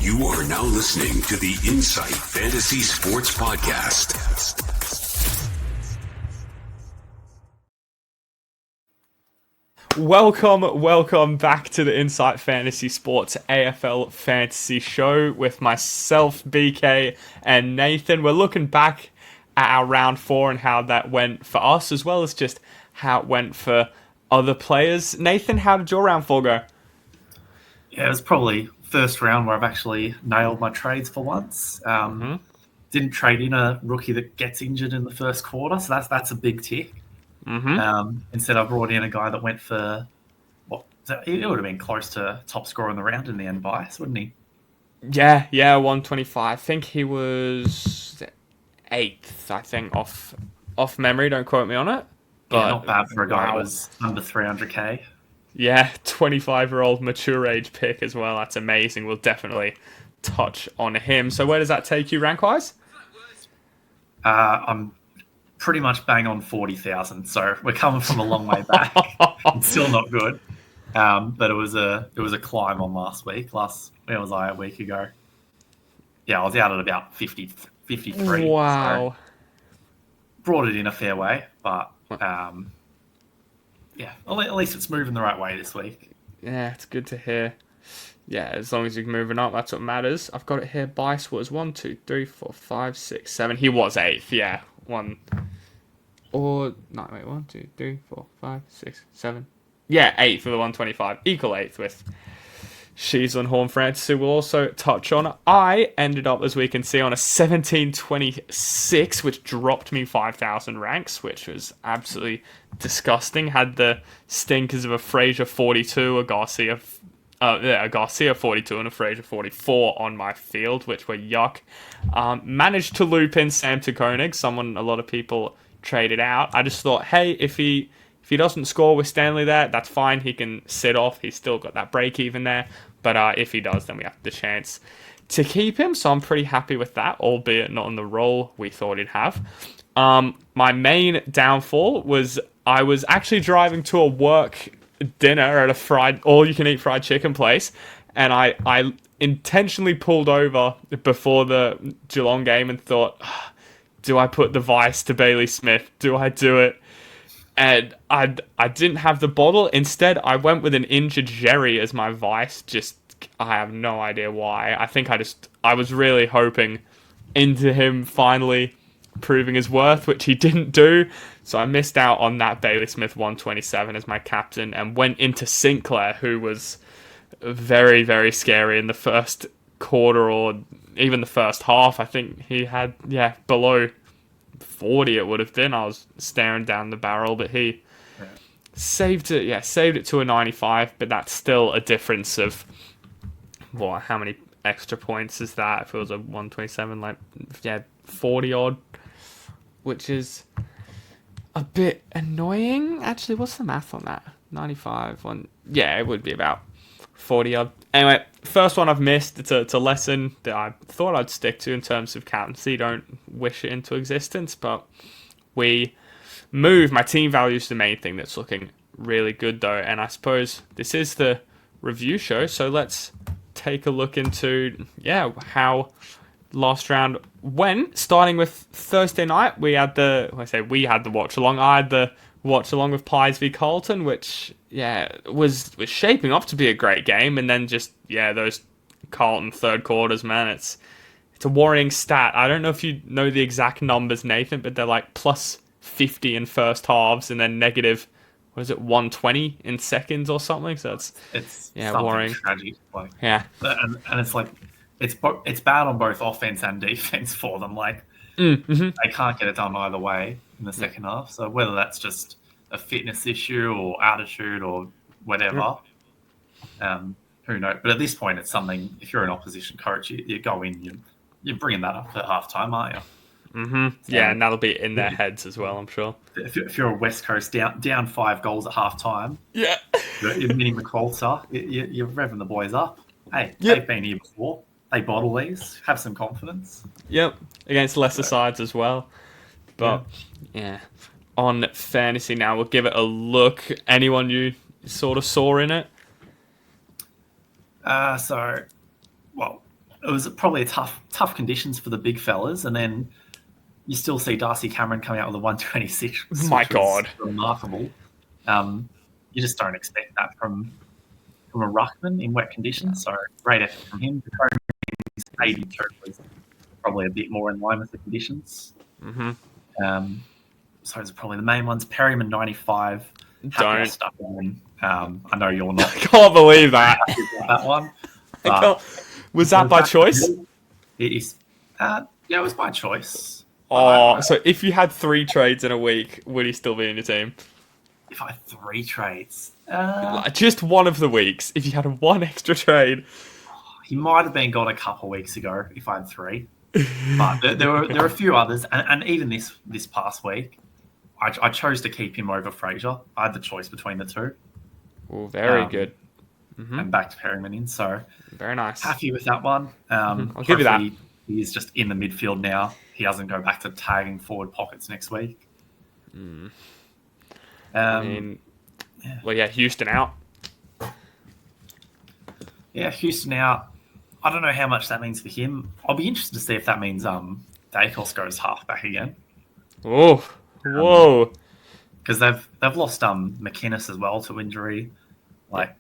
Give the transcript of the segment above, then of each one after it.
You are now listening to the Insight Fantasy Sports Podcast. Welcome back to the Insight Fantasy Sports AFL Fantasy Show with myself, BK, and Nathan. We're looking back at our round 4 and how that went for us, as well as just how it went for other players. Nathan, how did your round 4 go? Yeah, it was probably first round where I've actually nailed my trades for once. Didn't trade in a rookie that gets injured in the first quarter, so that's a big tick. Instead, I brought in a guy that went for it would have been close to top scorer in the round in the end, Bice, wouldn't he? Yeah, 125. I think he was 8th, I think, off memory. Don't quote me on it. But yeah, not bad for a guy that was under 300k. Yeah, 25-year-old mature age pick as well. That's amazing. We'll definitely touch on him. So where does that take you rank-wise? I'm pretty much bang on 40,000. So we're coming from a long way back. It's still not good. But it was a climb on last week. Where was I a week ago? Yeah, I was out at about 53. Wow. So brought it in a fair way, but yeah, at least it's moving the right way this week. Yeah, it's good to hear. Yeah, as long as you're moving up, that's what matters. I've got it here. Bice was 1, 2, 3, 4, 5, 6, 7. He was 8th, yeah. 1, 2, 3, 4, 5, 6, 7. Yeah, 8th for the 125. Equal 8th with She's on Horn Francis, who we'll also touch on. I ended up, as we can see, on a 1726, which dropped me 5,000 ranks, which was absolutely disgusting. Had the stinkers of a Fraser 42, a Garcia 42, and a Fraser 44 on my field, which were yuck. Managed to loop in Sam Koenig, someone a lot of people traded out. I just thought, hey, if he doesn't score with Stanley there, that's fine. He can sit off. He's still got that break even there. But if he does, then we have the chance to keep him. So I'm pretty happy with that, albeit not on the role we thought he'd have. My main downfall was I was actually driving to a work dinner at a all-you-can-eat fried chicken place, and I intentionally pulled over before the Geelong game and thought, do I put the Vice to Bailey Smith? Do I do it? And I didn't have the bottle. Instead, I went with an injured Jerry as my Vice. I have no idea why. I think I was really hoping into him finally proving his worth, which he didn't do. So I missed out on that Bailey Smith 127 as my captain and went into Sinclair, who was very, very scary in the first quarter or even the first half. I think he had, below 40 it would have been. I was staring down the barrel, but he saved it to a 95, but that's still a difference of how many extra points is that? If it was a 127, 40 odd, which is a bit annoying. Actually, what's the math on that? 95 it would be about 40 odd. Anyway, first one I've missed. It's a lesson that I thought I'd stick to in terms of captaincy. Don't wish it into existence, but we move. My team value is the main thing that's looking really good, though. And I suppose this is the review show, so let's take a look into how last round went. Starting with Thursday night, we had the watch along. I had the watch along with Pies v Carlton, which was shaping up to be a great game, and then just those Carlton third quarters, man, it's a worrying stat. I don't know if you know the exact numbers, Nathan, but they're like plus 50 in first halves and then negative 120 in seconds or something. So it's worrying. Tragic. And it's like it's bad on both offense and defense for them. They can't get it done either way in the second half. So whether that's just a fitness issue or attitude or whatever, who knows? But at this point, it's something. If you're an opposition coach, you go in, you're bringing that up at halftime, aren't you? And that'll be in their heads as well, I'm sure. If you're a West Coast down 5 goals at halftime, you're Mini McQualter, you're revving the boys up. Hey, they've been here before. They bottle these. Have some confidence. Yep, against lesser sides as well. But on fantasy now, we'll give it a look. Anyone you sort of saw in it? it was probably tough conditions for the big fellas, and then you still see Darcy Cameron coming out with a 126. My which was God. remarkable. You just don't expect that from a ruckman in wet conditions. So great effort from him. His 82 was probably a bit more in line with the conditions. So those are probably the main ones. Perryman 95. Don't. Stuff in. I know you're not. I can't believe that. That one. But was that by choice? It is. Yeah, it was by choice. Oh, so if you had 3 trades in a week, would he still be in your team? If I had 3 trades, just one of the weeks. If you had 1 extra trade, he might have been gone a couple of weeks ago. If I had 3, but there were a few others, and even this past week, I chose to keep him over Fraser. I had the choice between the two. Oh, very good. And back to Perryman in, so very nice. Happy with that one. I'll give you that. He is just in the midfield now. He doesn't go back to tagging forward pockets next week. Houston out. Yeah, Houston out. I don't know how much that means for him. I'll be interested to see if that means Dacos goes half back again. Oh, whoa! Because they've lost McInnes as well to injury. Like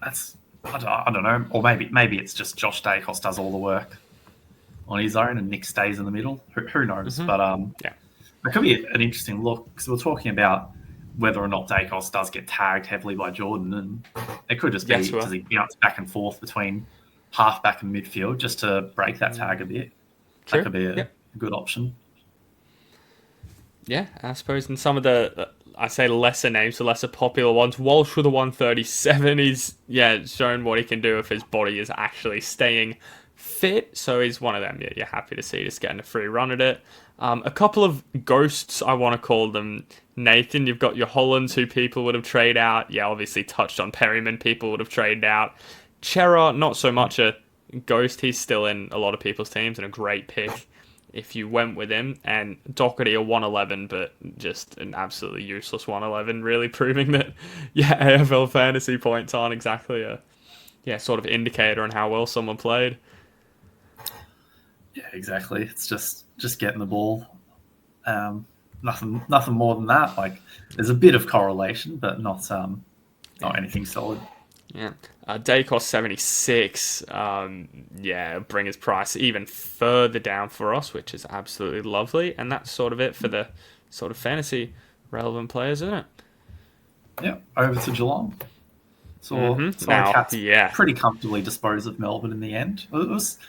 that's I don't know, or maybe it's just Josh Dacos does all the work on his own and Nick stays in the middle. Who knows? But it could be an interesting look because we're talking about whether or not Dacos does get tagged heavily by Jordan, and it could just be does he bounce back and forth between halfback and midfield just to break that tag a bit. True. That could be a good option. Yeah, I suppose in some of the, I say lesser names, the lesser popular ones, Walsh with a 137 is, shown what he can do if his body is actually staying fit. So he's one of them you're happy to see just getting a free run at it. A couple of ghosts, I want to call them. Nathan, you've got your Hollands, who people would have traded out. Yeah, obviously touched on Perryman, people would have traded out. Chera, not so much a ghost. He's still in a lot of people's teams and a great pick if you went with him. And Doherty a 111, but just an absolutely useless 111, really proving that, AFL fantasy points aren't exactly a sort of indicator on how well someone played. Yeah, exactly. It's just getting the ball. Nothing more than that. Like there's a bit of correlation, but not anything solid. Yeah. Dacos 76. Bring his price even further down for us, which is absolutely lovely. And that's sort of it for the sort of fantasy relevant players, isn't it? Yeah. Over to Geelong. So Cats pretty comfortably disposed of Melbourne in the end. It was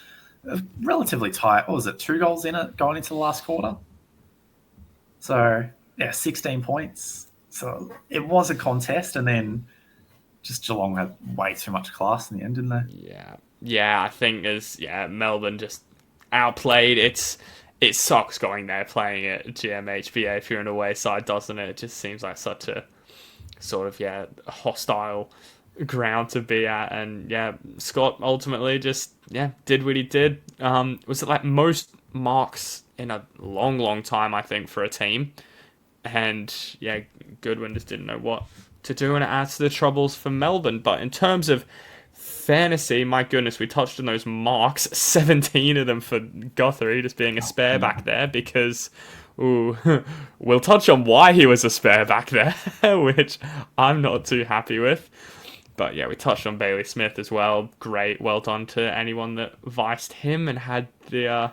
relatively tight. What was it? 2 goals in it going into the last quarter. So 16 points. So it was a contest, and then just Geelong had way too much class in the end, didn't they? Yeah. I think Melbourne just outplayed. It sucks going there playing at GMHBA if you're an away side, doesn't it? It just seems like such a sort of hostile ground to be at, and Scott ultimately just did what he did. Was it like most marks in a long time, I think, for a team, and Goodwin just didn't know what to do, and it adds to the troubles for Melbourne. But in terms of fantasy, my goodness, we touched on those marks, 17 of them for Guthrie just being a spare back there, because we'll touch on why he was a spare back there, which I'm not too happy with. But we touched on Bailey Smith as well. Great, well done to anyone that viced him and had the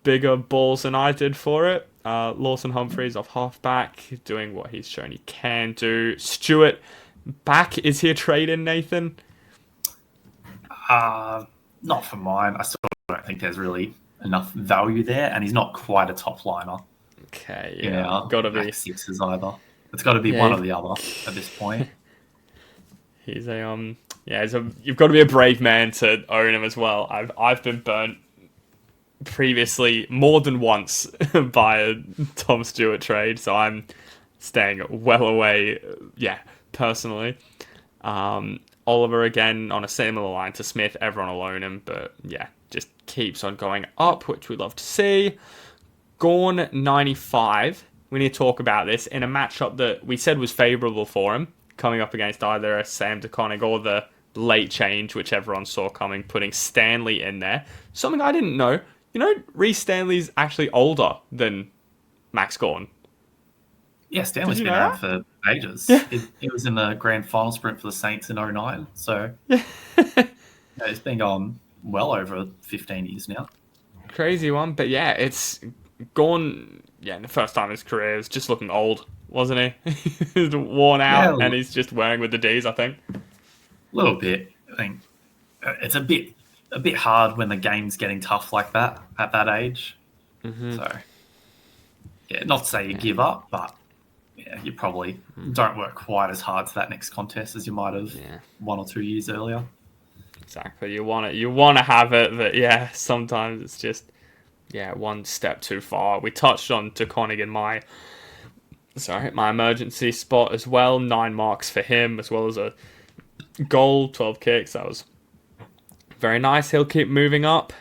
bigger balls than I did for it. Lawson Humphreys off halfback, doing what he's shown he can do. Stewart back. Is he a trade-in, Nathan? Not for mine. I still don't think there's really enough value there, and he's not quite a top liner. Okay, gotta be sixes either. It's got to be one or the other at this point. He's you've got to be a brave man to own him as well. I've been burnt previously more than once by a Tom Stewart trade, so I'm staying well away. Personally. Oliver again on a similar line to Smith. Everyone will own him, but just keeps on going up, which we love to see. Gawn 95. We need to talk about this in a matchup that we said was favourable for him, coming up against either Sam DeConnick or the late change, which everyone saw coming, putting Stanley in there. Something I didn't know. You know, Reece Stanley's actually older than Max Gawn. Yeah, Stanley's been know around that? for ages. Yeah. He was in the grand final sprint for the Saints in '09. So Yeah. it's been going well over 15 years now. Crazy one. But yeah, it's Gawn, in the first time in his career, was just looking old, wasn't he? He's worn out, Yeah, and he's just wearing with the D's, I think. a little bit. I think it's a bit hard when the game's getting tough like that at that age. Mm-hmm. So yeah, not to say you give up, but yeah, you probably don't work quite as hard to that next contest as you might have 1 or 2 years earlier. Exactly. You want to have it, but sometimes it's just one step too far. We touched on DeConnick in my emergency spot as well. 9 marks for him, as well as a goal, 12 kicks. That was very nice. He'll keep moving up.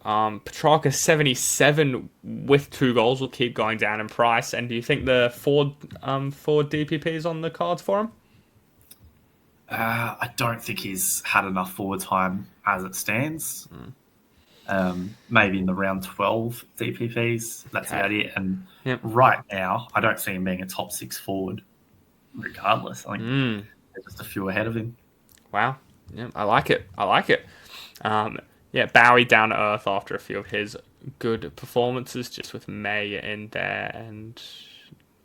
Petrarca 77 with 2 goals will keep going down in price. And do you think the four DPPs on the cards for him? I don't think he's had enough forward time as it stands. Maybe in the round 12 DPPs. That's about it. And right now, I don't see him being a top 6 forward, regardless. I think there's just a few ahead of him. Wow. Yeah, I like it. Bowie down to earth after a few of his good performances, just with May in there. And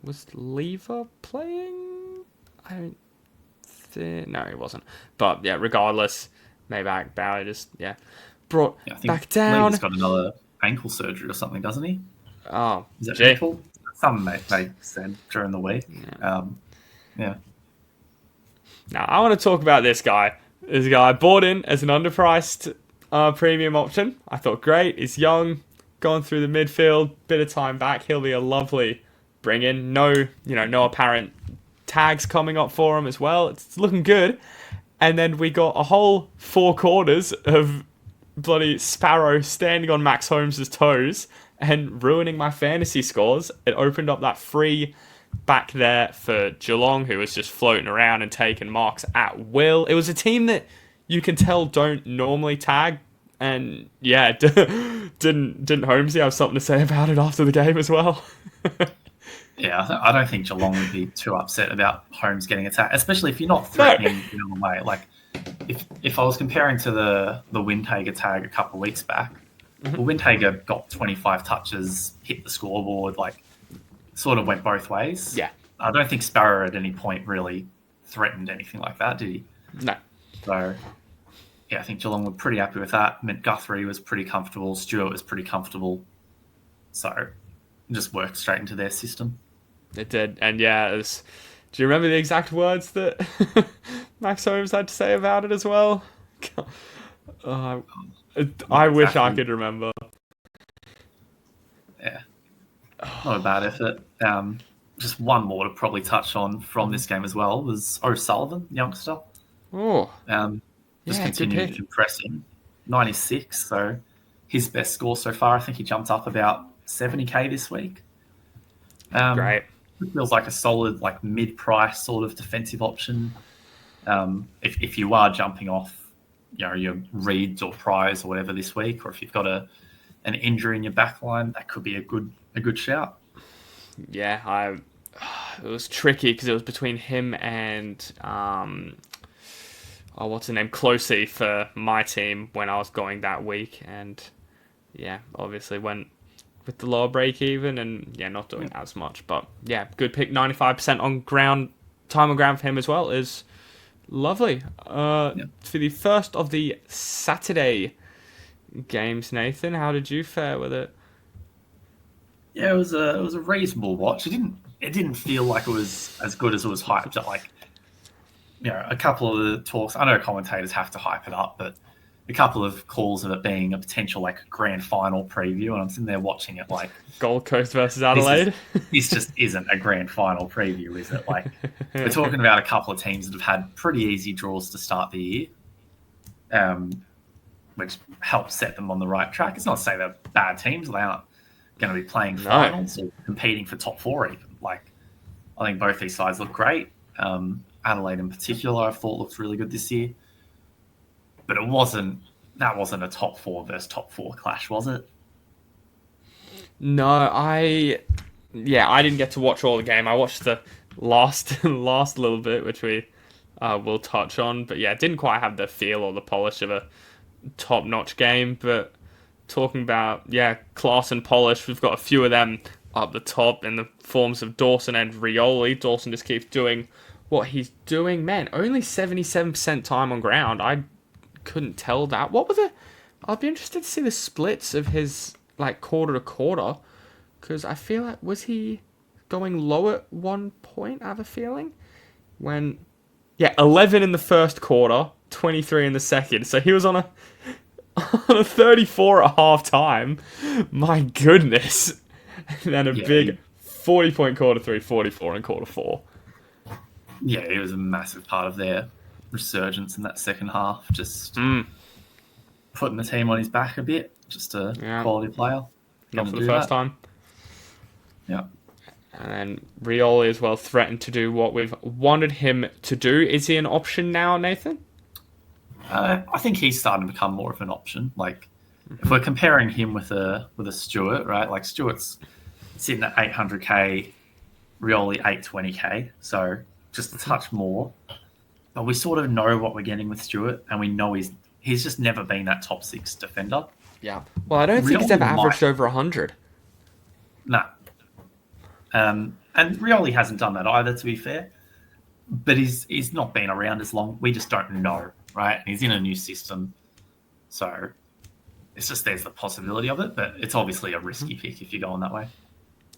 was Lever playing? No, he wasn't. But regardless, Mayback, Bowie just brought back down. Lever's got another ankle surgery or something, doesn't he? Oh, is that ankle? Something they said during the week. Yeah. Now I want to talk about this guy. This guy bought in as an underpriced premium option. I thought great. He's young, going through the midfield, bit of time back. He'll be a lovely bring in. No apparent tags coming up for him as well. It's looking good. And then we got a whole 4 quarters of bloody Sparrow standing on Max Holmes' toes and ruining my fantasy scores. It opened up that free back there for Geelong, who was just floating around and taking marks at will. It was a team that you can tell don't normally tag, and didn't Holmesy have something to say about it after the game as well? Yeah, I don't think Geelong would be too upset about Holmes getting attacked, especially if you're not threatening the other way. Like, if I was comparing to the Windhager tag a couple of weeks back, well, Windhager got 25 touches, hit the scoreboard, like, sort of went both ways. Yeah. I don't think Sparrow at any point really threatened anything like that, did he? No. So, I think Geelong were pretty happy with that. Guthrie was pretty comfortable. Stewart was pretty comfortable. So, it just worked straight into their system. It did. And do you remember the exact words that Max Holmes had to say about it as well? I wish I could remember. Yeah. Not a bad effort. Just one more to probably touch on from this game as well was O'Sullivan, youngster. Oh. Just continued impressing. 96, so his best score so far. I think he jumped up about 70k this week. Great. It feels like a solid, like mid-price sort of defensive option. If you are jumping off, your Reeds or Prize or whatever this week, or if you've got an injury in your back line, that could be a good shout. Yeah, it was tricky because it was between him and what's her name, Closey for my team when I was going that week, and obviously went with the lower break even and not doing as much, but good pick. 95% on ground, time on ground for him as well is lovely. For the first of the Saturday games, Nathan, how did you fare with it? Yeah, it was a reasonable watch. It didn't feel like it was as good as it was hyped up. Like, a couple of the talks, I know commentators have to hype it up, but a couple of calls of it being a potential like grand final preview, and I'm sitting there watching it like Gold Coast versus Adelaide. This just isn't a grand final preview, is it? Like, we're talking about a couple of teams that have had pretty easy draws to start the year, which helps set them on the right track. It's not to say they're bad teams; they aren't going to be playing finals or competing for top 4 even. Like, I think both these sides look great. Adelaide in particular, I thought looked really good this year. but it wasn't. That wasn't a top 4 versus top 4 clash, was it? No, I didn't get to watch all the game. I watched the last little bit, which we will touch on. But yeah, it didn't quite have the feel or the polish of a top-notch game. But talking about class and polish, we've got a few of them up the top in the forms of Dawson and Rioli. Dawson just keeps doing what he's doing. Man, only 77% time on ground. I couldn't tell that. What were the? I'd be interested to see the splits of his like quarter to quarter, because I feel like was he going low at one point? I have a feeling 11 in the first quarter, 23 in the second. So he was on a 34 at half time. My goodness. And then a big 40-point quarter 3, 44 in quarter 4. Yeah, it was a massive part of their resurgence in that second half. Just putting the team on his back a bit. Just a quality player. Not for the first time. Yeah. And then Rioli as well threatened to do what we've wanted him to do. Is he an option now, Nathan? I think he's starting to become more of an option. Like, if we're comparing him with a Stewart, right? Like, Stewart's sitting at 800k, Rioli 820k, so just a touch more. But we sort of know what we're getting with Stewart, and we know he's just never been that top 6 defender. Yeah. Well, I don't think he's ever averaged over 100. No. And Rioli hasn't done that either, to be fair. But he's not been around as long. We just don't know, right? And he's in a new system. So it's just there's the possibility of it, but it's obviously a risky pick if you go on that way.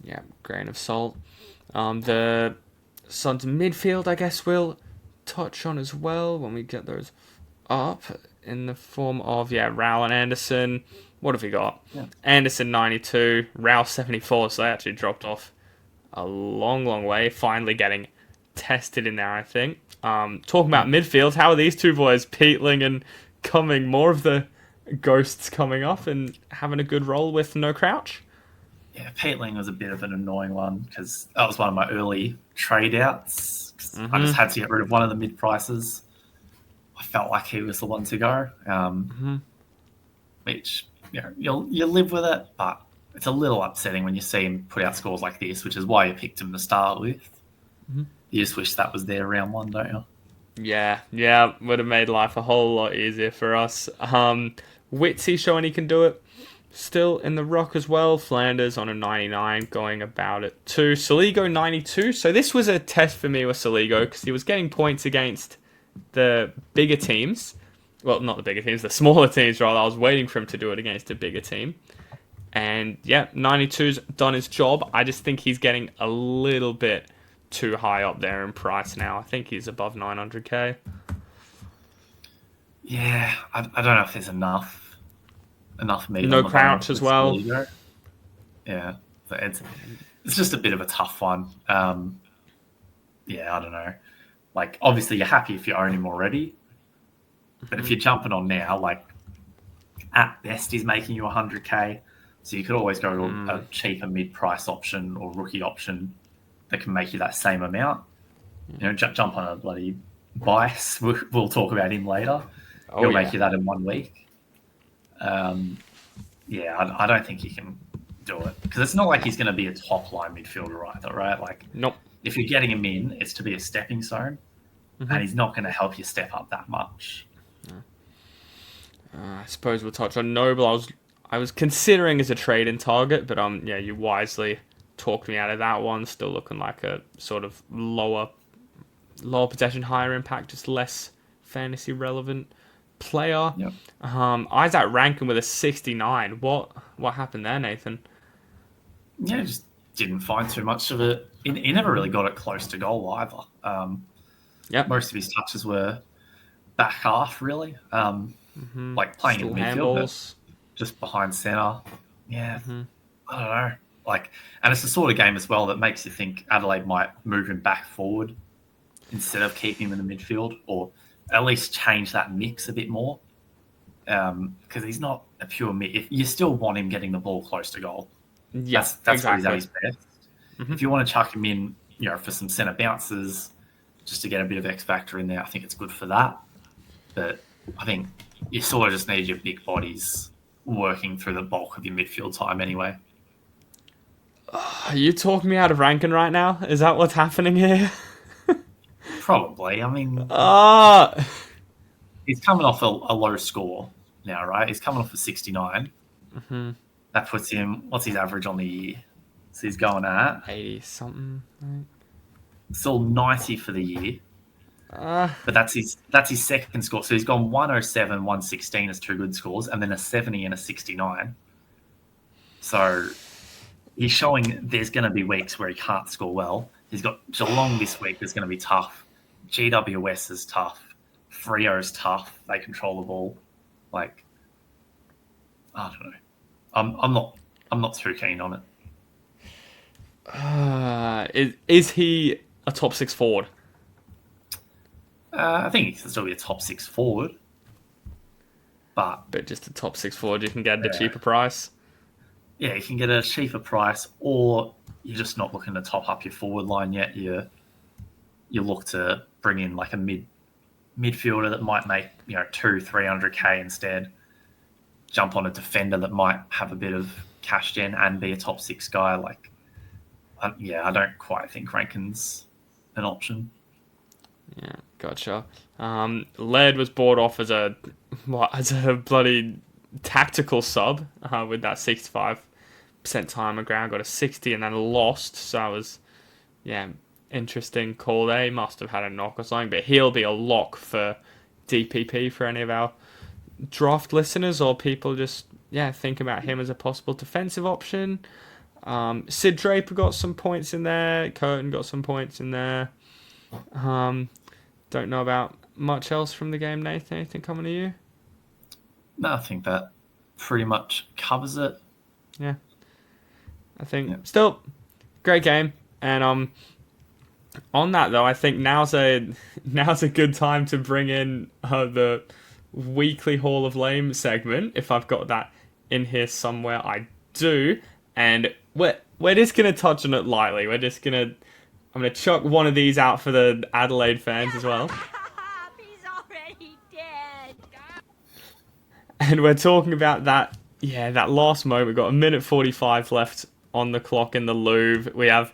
Yeah, grain of salt. The Suns midfield, I guess, we'll touch on as well when we get those up in the form of, Rao and Anderson. What have we got? Yeah. Anderson 92, Rao 74, so they actually dropped off a long, long way. Finally getting tested in there, I think. Talking about midfield, how are these two boys, Peatling and Cumming, more of the ghosts coming up and having a good role with no Crouch? Yeah, Peatling was a bit of an annoying one because that was one of my early trade outs. I just had to get rid of one of the mid prices. I felt like he was the one to go, which you live with it, but it's a little upsetting when you see him put out scores like this, which is why you picked him to start with. You just wish that was there round 1, don't you? Yeah, would have made life a whole lot easier for us. Witsy showing he can do it. Still in the rock as well. Flanders on a 99, going about it too. Saligo 92. So this was a test for me with Saligo because he was getting points against the bigger teams. Well, not the bigger teams, the smaller teams rather. I was waiting for him to do it against a bigger team. And 92's done his job. I just think he's getting a little bit too high up there in price now. I think he's above 900k. Yeah, I don't know if there's enough meat. No Crouch as well. Yeah, so it's just a bit of a tough one. I don't know. Like, obviously, you're happy if you own him already, but if you're jumping on now, like, at best, he's making you 100k. So you could always go to a cheaper mid-price option or rookie option that can make you that same amount. Jump on a bloody Bice. We'll talk about him later. He'll make you that in 1 week. I don't think he can do it because it's not like he's going to be a top-line midfielder either, right? Like, nope. If you're getting him in, it's to be a stepping stone, and he's not going to help you step up that much. I suppose we'll touch on Noble. I was considering as a trade-in target, but you wisely talked me out of that one. Still looking like a sort of lower possession, higher impact, just less fantasy relevant player. Yep. Isaac Rankin with a 69. What happened there, Nathan? Yeah, just didn't find too much of it. He never really got it close to goal either. Most of his touches were back half, really. Like playing Still in midfield, but just behind centre. Yeah, I don't know. Like, and it's the sort of game as well that makes you think Adelaide might move him back forward instead of keeping him in the midfield, or at least change that mix a bit more. Because he's not a pure mid. If you still want him getting the ball close to goal, that's exactly where he's at his best. If you want to chuck him in, for some centre bounces, just to get a bit of X factor in there, I think it's good for that. But I think you sort of just need your big bodies working through the bulk of your midfield time anyway. Are you talking me out of ranking right now? Is that what's happening here? Probably. I mean, Ah, he's coming off a low score now, right? He's coming off a 69. Mm-hmm. That puts him, what's his average on the year? So he's going at 80 something. Right? still 90 for the year. Uh, But that's his second score. So he's gone 107, 116 as two good scores, and then a 70 and a 69. So he's showing there's going to be weeks where he can't score well. He's got Geelong this week is going to be tough. GWS is tough. Freo is tough. They control the ball. Like, I don't know. I'm not too keen on it. is he a top 6 forward? I think he can still be a top 6 forward. But just a top 6 forward you can get at a cheaper price. yeah, you can get a cheaper price, or you're just not looking to top up your forward line yet. You look to bring in like a midfielder that might make 200-300k instead. Jump on a defender that might have a bit of cash gen and be a top 6 guy. Like, I don't quite think Rankin's an option. Yeah, gotcha. Laird was bought off as a bloody tactical sub with that 65% time on ground, got a 60 and then lost. So that was, interesting call there. He must have had a knock or something, but he'll be a lock for DPP for any of our draft listeners or people just think about him as a possible defensive option. Sid Draper got some points in there. Curtin got some points in there. Don't know about much else from the game, Nathan. Anything coming to you? No, I think that pretty much covers it. Yeah. I think still great game. And on that though, I think now's a good time to bring in the weekly Hall of Lame segment. If I've got that in here somewhere, I do. And we're just gonna touch on it lightly. I'm going to chuck one of these out for the Adelaide fans as well. He's already dead. And we're talking about that last moment. We've got a minute 45 left on the clock in the Louvre. We have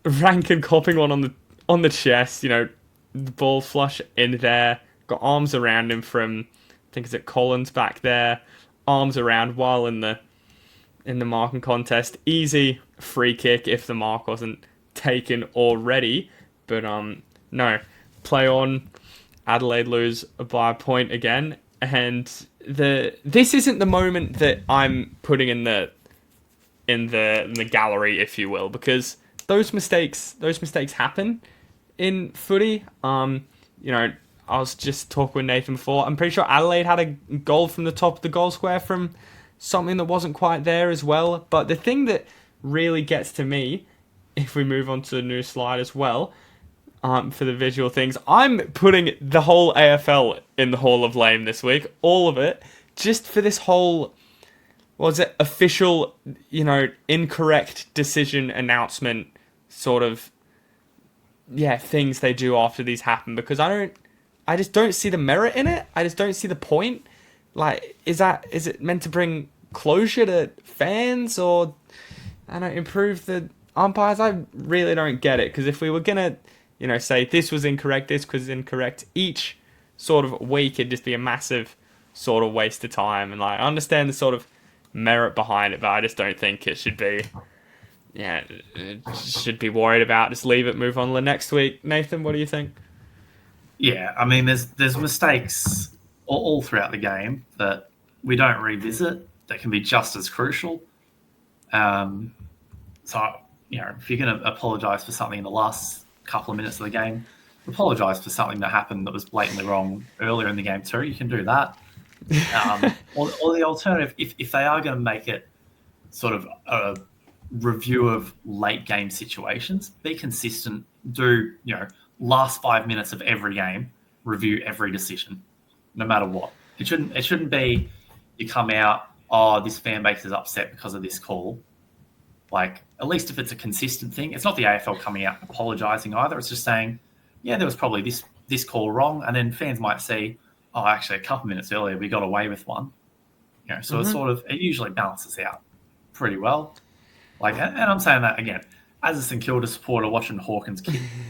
Rankin copping one on the chest, the ball flush in there. Got arms around him from, I think it's Collins back there. Arms around while in the marking contest. Easy free kick if the mark wasn't taken already, but no, play on. Adelaide lose by a point again, and this isn't the moment that I'm putting in the gallery, if you will, because those mistakes happen in footy. I was just talking with Nathan before. I'm pretty sure Adelaide had a goal from the top of the goal square from something that wasn't quite there as well. But the thing that really gets to me, if we move on to the new slide as well, for the visual things, I'm putting the whole AFL in the Hall of Lame this week, all of it, just for this whole, official, incorrect decision announcement sort of, things they do after these happen, because I just don't see the merit in it. I just don't see the point. Like, is it meant to bring closure to fans, or, improve the umpires? I really don't get it, because if we were gonna, say this was incorrect, this was incorrect, each sort of week, it'd just be a massive sort of waste of time. And I understand the sort of merit behind it, but I just don't think it should be. It should be worried about. Just leave it, move on to the next week. Nathan, what do you think? Yeah, I mean, there's mistakes all throughout the game that we don't revisit that can be just as crucial. So, if you're going to apologise for something in the last couple of minutes of the game, apologise for something that happened that was blatantly wrong earlier in the game too. You can do that. Or the alternative, if they are going to make it sort of a review of late game situations, be consistent. Do, last 5 minutes of every game, review every decision, no matter what. It shouldn't be you come out, this fan base is upset because of this call. Like, at least if it's a consistent thing, it's not the AFL coming out and apologising either. It's just saying, there was probably this call wrong. And then fans might see, oh, actually, a couple minutes earlier, we got away with one. So it usually balances out pretty well. Like, and I'm saying that again, as a St Kilda supporter, watching Hawkins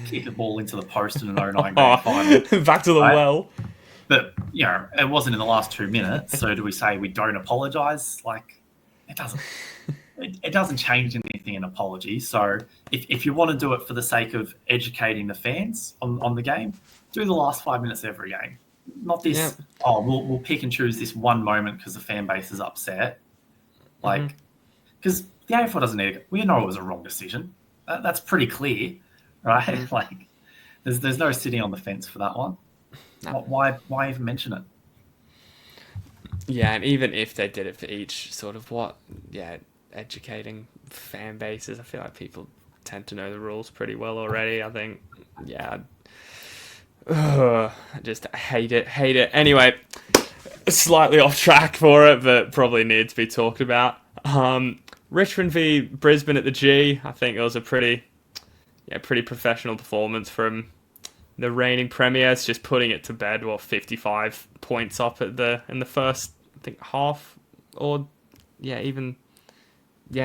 kick a ball into the post in an 0-9 grand final. Back to the well. But, it wasn't in the last 2 minutes. So do we say we don't apologise? Like, it doesn't. It doesn't change anything in apology. So if you want to do it for the sake of educating the fans on the game, do the last 5 minutes of every game. Not this, we'll pick and choose this one moment because the fan base is upset. Like, because the AFL doesn't need it. We know it was a wrong decision. That's pretty clear, right? Like, there's no sitting on the fence for that one. No. Why even mention it? Yeah, and even if they did it for each sort of educating fan bases, I feel like people tend to know the rules pretty well already. I think, I just hate it. Anyway, slightly off track for it, but probably needs to be talked about. Richmond v Brisbane at the G. I think it was a pretty professional performance from the reigning premiers, just putting it to bed. 55 points up in the first, I think, half, or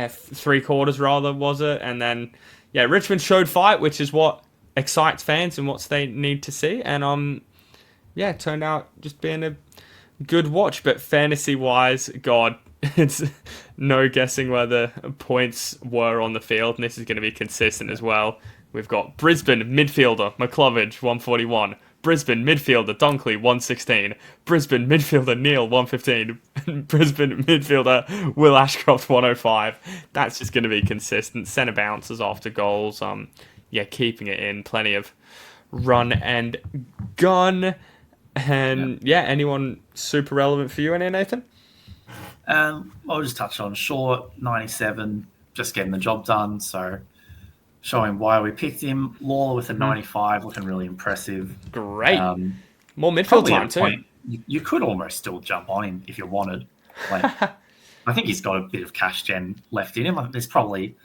three quarters rather, was it? And then Richmond showed fight, which is what excites fans and what they need to see. And it turned out just being a good watch. But fantasy wise, God, it's no guessing where the points were on the field, and this is going to be consistent as well. We've got Brisbane midfielder McClovage 141, Brisbane midfielder Dunkley 116, Brisbane midfielder Neil 115, Brisbane midfielder Will Ashcroft 105. That's just going to be consistent. Centre bounces after goals. Keeping it in. Plenty of run and gun. And anyone super relevant for you in here, Nathan? I'll just touch on Short 97, just getting the job done. So showing why we picked him. Lawler with a 95, looking really impressive. Great. More midfield time too. Point, you could almost still jump on him if you wanted. Like, I think he's got a bit of cash gen left in him. There's probably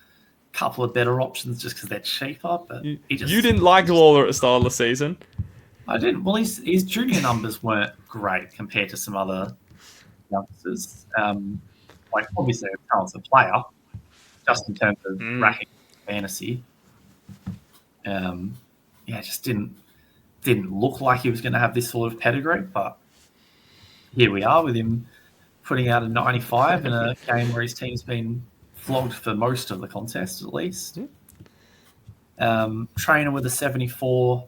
a couple of better options just because they're cheaper. But you didn't like Lawler at the start of the season. I didn't. Well, his junior numbers weren't great compared to some other youngsters. Like, obviously a talented player, just in terms of racking fantasy. Just didn't look like he was going to have this sort of pedigree, but here we are with him putting out a 95 in a game where his team's been flogged for most of the contest, at least. Trainer with a 74,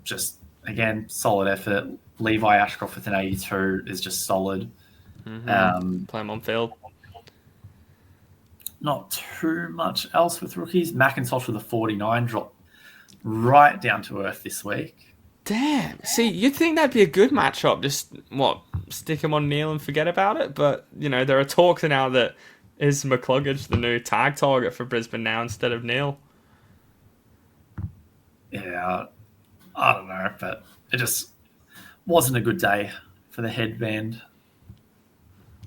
just, again, solid effort. Levi Ashcroft with an 82 is just solid. Play him on field. Not too much else with rookies. McIntosh with a 49 dropped right down to earth this week. Damn. See, you'd think that'd be a good matchup. Just, stick him on Neil and forget about it? But, there are talks now that is McCluggage the new tag target for Brisbane now instead of Neil? Yeah, I don't know, but it just wasn't a good day for the headband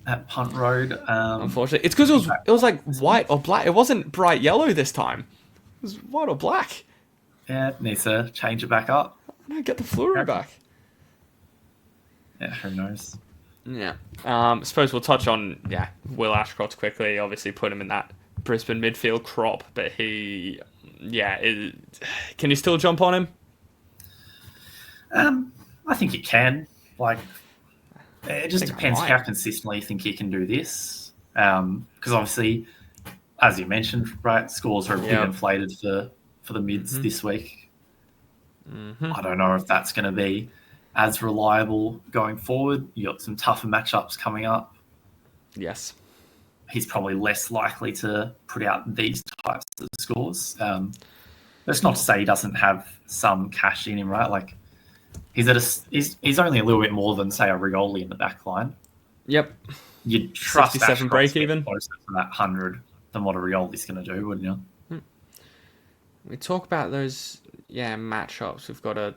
at Punt Road. Unfortunately, it's because it was like white or black. It wasn't bright yellow this time. It was white or black. Yeah, needs to change it back up. No, get the fluoro back. Yeah, who knows? Yeah. I suppose we'll touch on Will Ashcroft quickly. Obviously, put him in that Brisbane midfield crop, but he, can you still jump on him? I think you can. Like, it just depends how consistently you think he can do this. Because obviously, as you mentioned, right, scores are a bit inflated for the mids this week. I don't know if that's going to be as reliable going forward. You got some tougher matchups coming up. Yes. He's probably less likely to put out these types of scores. That's not to say he doesn't have some cash in him, right? Like, he's only a little bit more than, say, a Rioli in the back line. Yep. You'd trust 67 break even closer to that 100 than what a Rioli's going to do, wouldn't you? We talk about those matchups. We've got a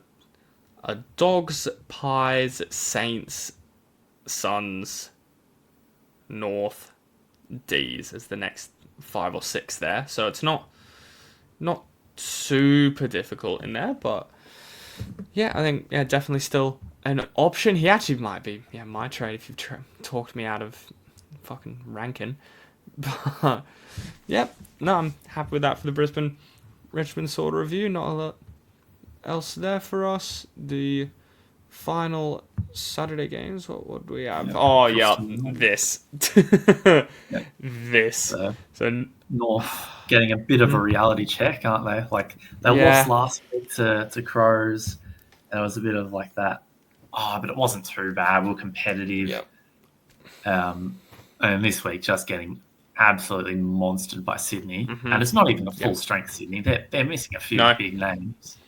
Dogs, Pies, Saints, Suns, North, D's as the next 5 or 6 there. So it's not super difficult in there, but I think definitely still an option. He actually might be my trade if you've talked me out of fucking ranking. But yep, no, I'm happy with that for the Brisbane Richmond sort of review. Not a lot else there for us. The final Saturday games. What do we have? This. Yeah. This. So North getting a bit of a reality check, aren't they? Like they lost last week to Crows. There was a bit of like that. Oh, but it wasn't too bad. We were competitive. Yep. And this week just getting absolutely monstered by Sydney. And it's not even a full strength Sydney. They're missing a few big names.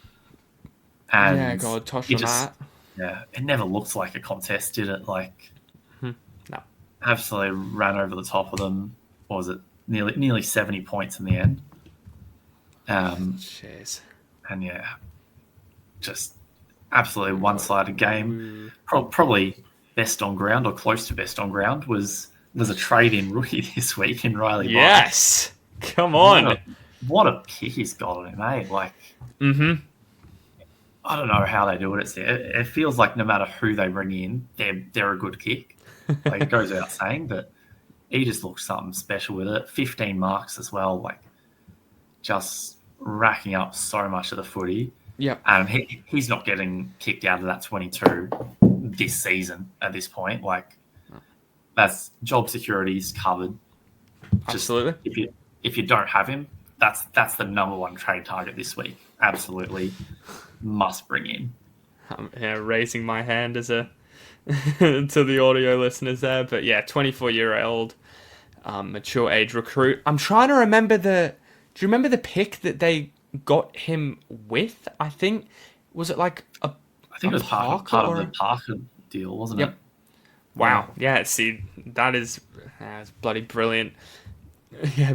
And touch on that. Yeah, it never looked like a contest, did it? Like, no, absolutely ran over the top of them. What was it? Nearly 70 points in the end. Jeez. And yeah, just absolutely one-sided game. Probably best on ground or close to best on ground was a trade-in rookie this week in Riley. Yes, come on. What a kick he's got on him, eh? Like, I don't know how they do it. It feels like no matter who they bring in, they're a good kick. Like it goes without saying, but he just looks something special with it. 15 marks as well, like just racking up so much of the footy. Yep. And he's not getting kicked out of that 22 this season at this point. Like that's job security's covered. Absolutely. If you don't have him, that's the number one trade target this week. Absolutely must bring in. Raising my hand as a to the audio listeners there, but 24-year-old mature age recruit. I'm trying to remember do you remember the pick that they got him with? I think was it like I think it was part of the Parker deal, wasn't it? Wow. Yeah, see, that's bloody brilliant.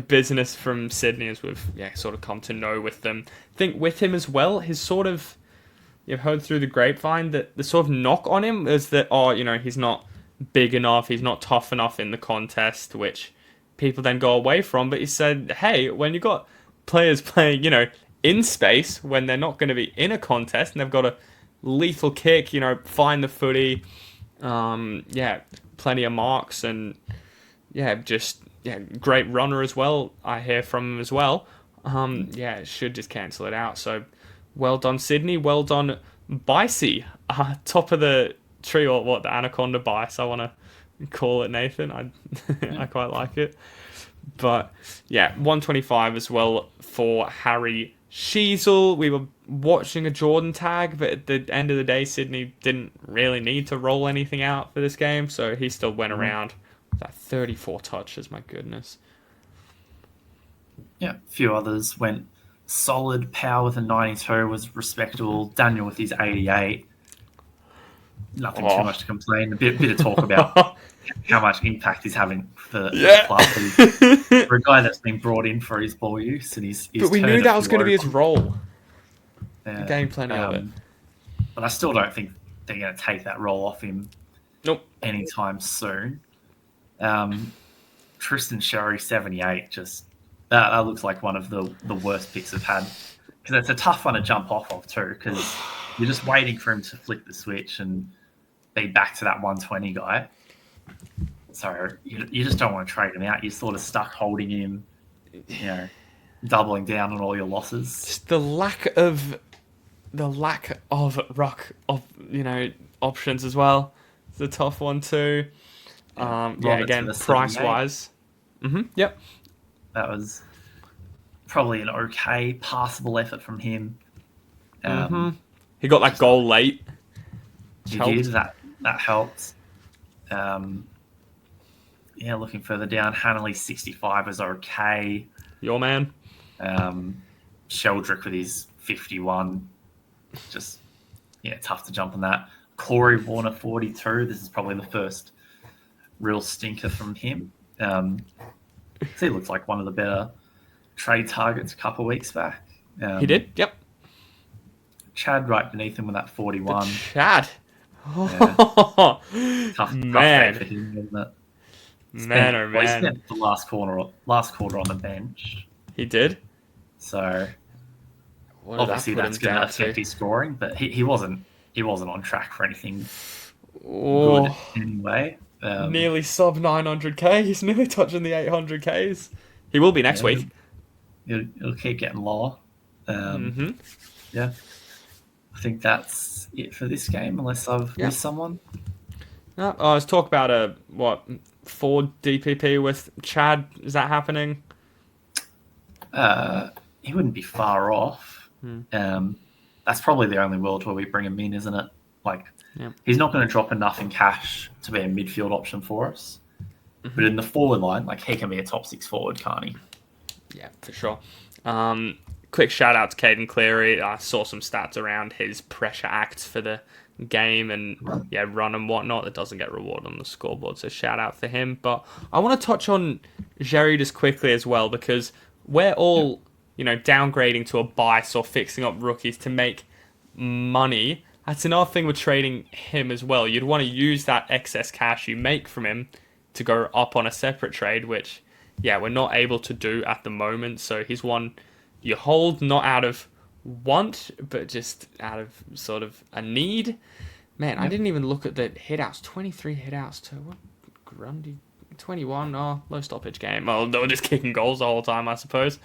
Business from Sydney, as we've sort of come to know with them. I think with him as well, his sort of, you've heard through the grapevine that the sort of knock on him is that, he's not big enough, he's not tough enough in the contest, which people then go away from. But he said, hey, when you got players playing, in space, when they're not going to be in a contest, and they've got a lethal kick, find the footy, plenty of marks, and great runner as well. I hear from him as well. Should just cancel it out. So well done, Sydney. Well done, Bice. Top of the tree, or what, the Anaconda Bice, I want to call it, Nathan. I quite like it. But 125 as well for Harry Sheasel. We were watching a Jordan tag, but at the end of the day, Sydney didn't really need to roll anything out for this game, so he still went around. That 34 touches, my goodness. Yeah, a few others went solid. Power with a 92 was respectable. Daniel with his 88. Nothing too much to complain. A bit of talk about how much impact he's having for the club. For a guy that's been brought in for his ball use. But we knew that was going to be his role. Game plenty of it. But I still don't think they're going to take that role off him anytime soon. Tristan Sherry, 78, just that looks like one of the worst picks I've had, because it's a tough one to jump off of too, because you're just waiting for him to flick the switch and be back to that 120 guy. So you just don't want to trade him out. You're sort of stuck holding him, doubling down on all your losses. Just the lack of options as well. It's a tough one too. Again, price-wise. Yep. That was probably an okay, passable effort from him. He got that goal late. He did. That helped. Looking further down, Hanley, 65 was okay. Your man. Sheldrick with his 51. Just, tough to jump on that. Corey Warner, 42. This is probably the first real stinker from him. He looks like one of the better trade targets a couple of weeks back. He did, yep. Chad right beneath him with that 41. The Chad. Tough day for him, isn't it? He spent the last quarter on the bench. He did. So obviously that's going to affect his scoring, but he wasn't he wasn't on track for anything good Oh, anyway. nearly sub 900k. He's nearly touching the 800ks. He will be next Yeah, week. it'll keep getting lower. Mm-hmm. Yeah, I think that's it for this game, unless I've Yeah. missed someone. No, let's talk about a Ford DPP with Chad. Is that happening? He wouldn't be far off. That's probably the only world where we bring him in, isn't it? Like, Yeah. he's not going to drop enough in cash to be a midfield option for us. But in the forward line, like, he can be a top 6 forward, can't he? Yeah, for sure. Quick shout out to Caden Cleary. I saw some stats around his pressure acts for the game and run and whatnot that doesn't get rewarded on the scoreboard. So shout out for him. But I want to touch on Jerry just quickly as well, because we're all downgrading to a Bice or fixing up rookies to make money. That's another thing with trading him as well. You'd want to use that excess cash you make from him to go up on a separate trade, which we're not able to do at the moment. So he's one you hold not out of want, but just out of sort of a need. Man, I didn't even look at the hitouts. 23 hitouts to what? Grundy 21. Oh, low stoppage game. Well, they were just kicking goals the whole time, I suppose.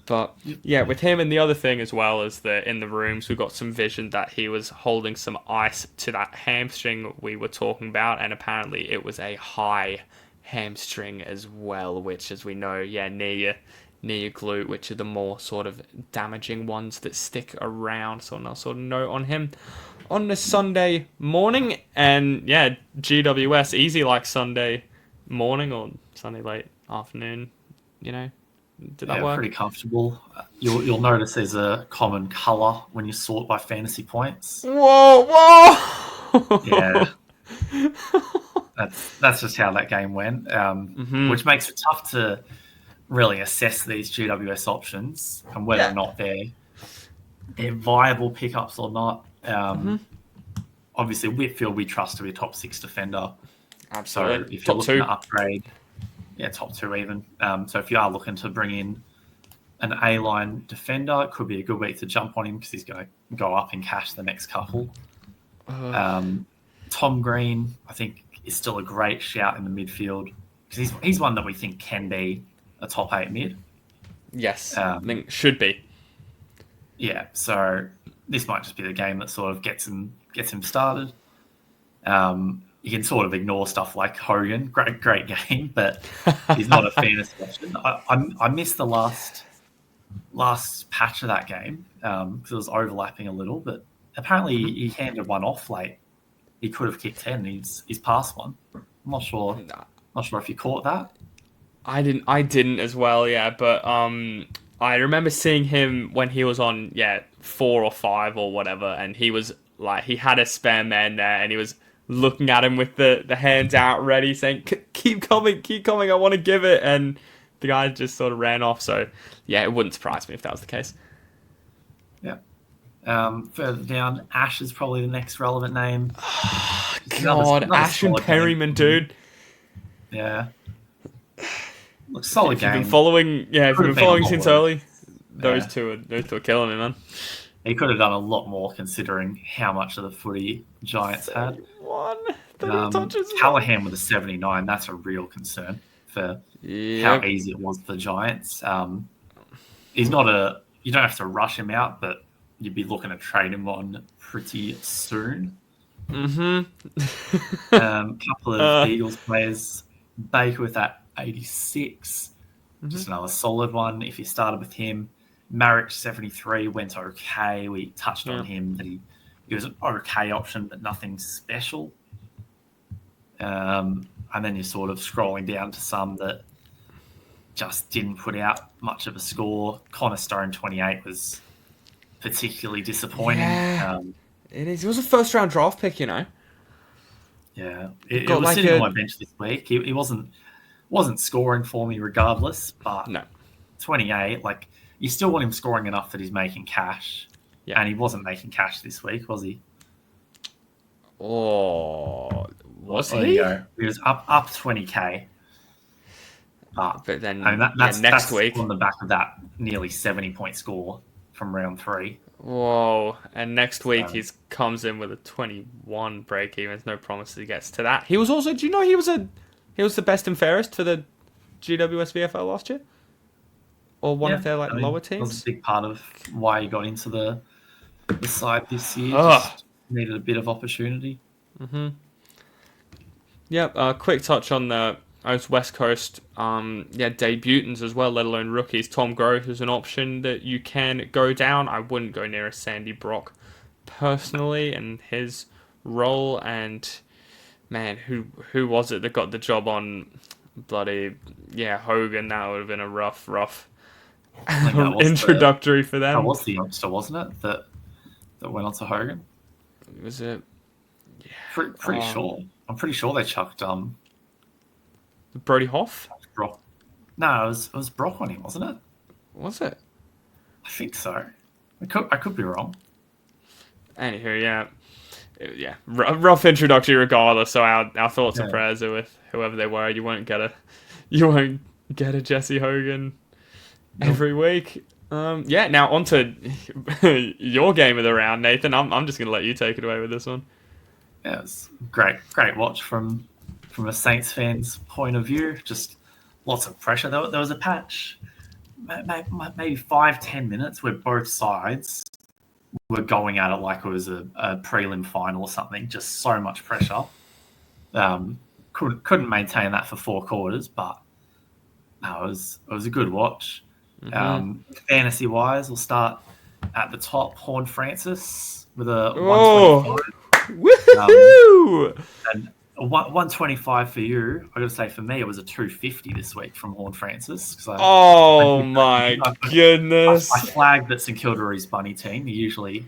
But with him, and the other thing as well is that in the rooms we got some vision that he was holding some ice to that hamstring we were talking about, and apparently it was a high hamstring as well, which, as we know, near your glute, which are the more sort of damaging ones that stick around. So I'll sort of note on him on the Sunday morning, and GWS easy like Sunday morning or Sunday late afternoon. Did that work? Pretty comfortable. You'll notice there's a common colour when you sort by fantasy points. Whoa! Yeah. That's just how that game went, which makes it tough to really assess these GWS options and whether or not they're viable pickups or not. Obviously, Whitfield we trust to be a top 6 defender. Absolutely. So if Top you're looking 2. to upgrade, top 2 even. So if you are looking to bring in an A-line defender, it could be a good week to jump on him because he's going to go up in cash the next couple. Tom Green, I think, is still a great shout in the midfield because he's one that we think can be a top 8 mid. Yes, I think should be. Yeah, so this might just be the game that sort of gets him started. You can sort of ignore stuff like Hogan, great game, but he's not a fantasy option. I missed the last patch of that game because it was overlapping a little, but apparently he handed one off late. He could have kicked 10. He's passed one. I'm not sure. Not sure if you caught that. I didn't as well, but I remember seeing him when he was on 4 or 5 or whatever, and he was like, he had a spare man there and he was looking at him with the hands out ready, saying, keep coming, I want to give it, and the guy just sort of ran off. So it wouldn't surprise me if that was the case. Further down, Ash is probably the next relevant name. God, Ash and Perryman, dude. Yeah. Looks solid game. If you've been following since early, those two are killing me, man. He could have done a lot more considering how much of the footy Giants had. Callahan with a 79, that's a real concern for how easy it was for the Giants. He's not you don't have to rush him out, but you'd be looking to trade him on pretty soon. Couple of Eagles players, Baker with that 86, just another solid one. If you started with him, Marriage 73 went okay. We touched on him that he was an okay option, but nothing special. And then you're sort of scrolling down to some that just didn't put out much of a score. Connor Stone 28 was particularly disappointing. It is. It was a first round draft pick, Yeah, it was sitting on my bench this week. He wasn't scoring for me regardless, but 28, you still want him scoring enough that he's making cash. And he wasn't making cash this week, was he? Oh, was he? There you go. He was up 20k. But then that's next week on the back of that nearly 70-point score. from round 3. Whoa! And next week So- he comes in with a 21 break even. There's no promise he gets to that. He was also. Do you know he was the best and fairest for the GWS VFL last year, or one of their lower It was teams? a big part of why he got into the side this year. Ugh. Just needed a bit of opportunity. Yep. Quick touch on those West Coast debutants as well, let alone rookies. Tom Grove is an option that you can go down. I wouldn't go near a Sandy Brock personally in his role. And man, who was it that got the job on Hogan? That would have been a rough I think that was introductory for them. That was the youngster, wasn't it? That went on to Hogan. Was it? Pretty sure. I'm pretty sure they chucked Brody Hoff? Brock. No, it was Brock on him, wasn't it? Was it? I think so. I could be wrong. Anywho, yeah, rough introductory regardless. So our thoughts and prayers are with whoever they were. You won't get a Jesse Hogan every week. Now onto your game of the round, Nathan. I'm just gonna let you take it away with this one. Yeah, it was great watch from a Saints fan's point of view. Just lots of pressure. There was a patch, maybe 5-10 minutes where both sides were going at it like it was a prelim final or something. Just so much pressure. Couldn't maintain that for 4 quarters, but no, it was a good watch. Fantasy wise, we'll start at the top. Horn Francis with a 125. Woohoo! And 125 for you. I got to say, for me, it was a 250 this week from Horn Francis. My goodness! I flagged that St Kilda are his bunny team. He usually